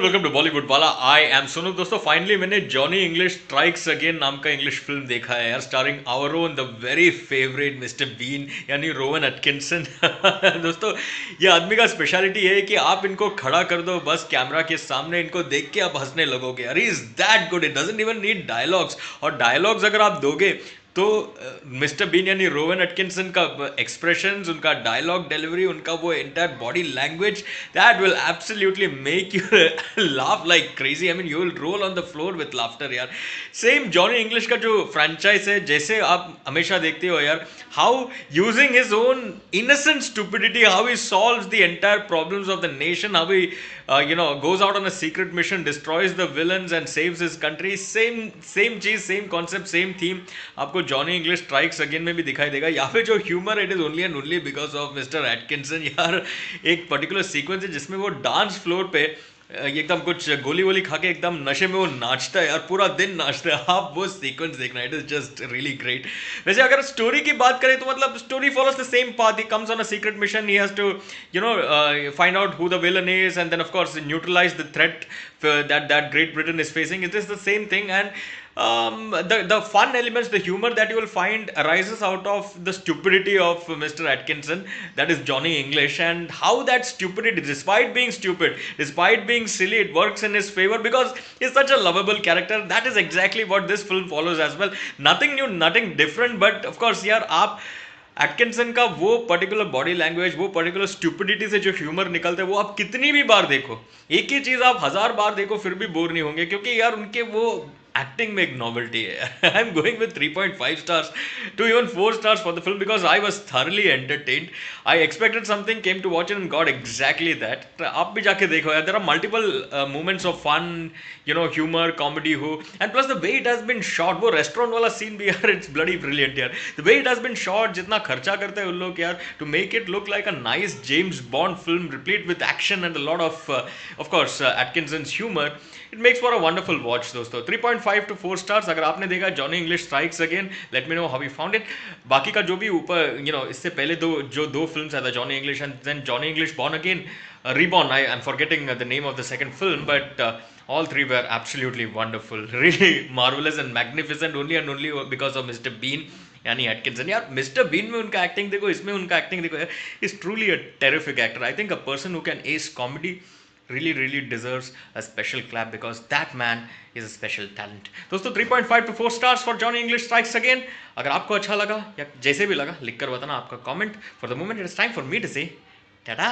Welcome to Bollywood वाला। I am Sonu. दोस्तों finally मैंने जॉनी इंग्लिश स्ट्राइक्स अगेन नाम का इंग्लिश फिल्म देखा है यार, starring our own the very favourite mister Bean यानी रोवन एटकिंसन। दोस्तों ये आदमी का स्पेशलिटी है कि आप इनको खड़ा कर दो बस कैमरा के सामने, इनको देख के आप हंसने लगोगे। अरे is that good, it doesn't even need dialogues. और डायलॉग्स अगर आप दोगे तो मिस्टर बीन यानी रोवन एटकिंसन का एक्सप्रेशंस, उनका डायलॉग डिलीवरी, उनका वो entire body language, that will absolutely make you laugh like crazy. I mean you will roll on the floor with laughter यार। सेम जॉनी इंग्लिश का जो franchise है, जैसे आप हमेशा देखते हो यार, how using his own innocent stupidity, how he solves the entire problems of the nation, how he goes out on a secret mission, destroys the villains and saves his country. Same चीज, same concept, same theme आपको Johnny English strikes again में भी दिखाई देगा। यहाँ पे जो humour, it is only and only because of mister Atkinson यार। एक पर्टिकुलर सीक्वेंस है जिसमें वो डांस फ्लोर पे एकदम कुछ गोली वोली खा के एकदम नशे में वो नाचता है यार, पूरा दिन नाचता है। आप वो सीक्वेंस देखना, it is just really great. वैसे अगर स्टोरी की बात करें तो मतलब story follows the same path. He comes on a secret mission, he has to find out who the villain is and then of course neutralise the threat that Great Britain is facing. It is the same thing, and the fun elements, the humor that you will find arises out of the stupidity of Mr. Atkinson, that is Johnny English, and how that stupidity, despite being stupid, despite being silly, it works in his favor because he's such a lovable character. That is exactly what this film follows as well. Nothing new, nothing different, but of course यार आप Atkinson का वो particular body language, वो particular stupidity से जो humour निकलता है, वो आप कितनी भी बार देखो, एक ही चीज आप 1000 बार देखो फिर भी बोर नहीं होंगे, क्योंकि यार उनके वो एक्टिंग में एक नॉवेल्टी है। I am going with 3.5 stars to even 4 stars for the film because I was thoroughly entertained. I expected something, came to watch and got exactly that. आप भी जाके देखो यार, there are multiple moments of fun, humour, comedy हो, and plus the way it has been shot, वो restaurant वाला scene भी यार, इट्स ब्लडी ब्रिलियंट यार। The way it has been shot, जितना खर्चा करते हैं उन लोग यार to make it look like a nice James Bond film replete with action and a lot of course Atkinson's humour, it makes for a wonderful watch दोस्तों। 3.5 to 4 stars. अगर आपने देखा Johnny English strikes again, let me know how you found it. बाकी का जो भी ऊपर इससे पहले दो फिल्म्स आया था, Johnny English and then Johnny English born again, Reborn. I'm forgetting the name of the second film, but all three were absolutely wonderful, really marvelous and magnificent, only and only because of Mr. Bean यानी Atkinson. यार mister been में उनका acting देखो, इसमें उनका acting देखो यार, is truly a terrific actor. I think a person who can S comedy really deserves a special clap because that man is a special talent. दोस्तों 3.5 to 4 stars for Johnny English Strikes Again। अगर आपको अच्छा लगा या जैसे भी लगा लिख कर बताना आपका comment. For the moment it is time for me to say Tata.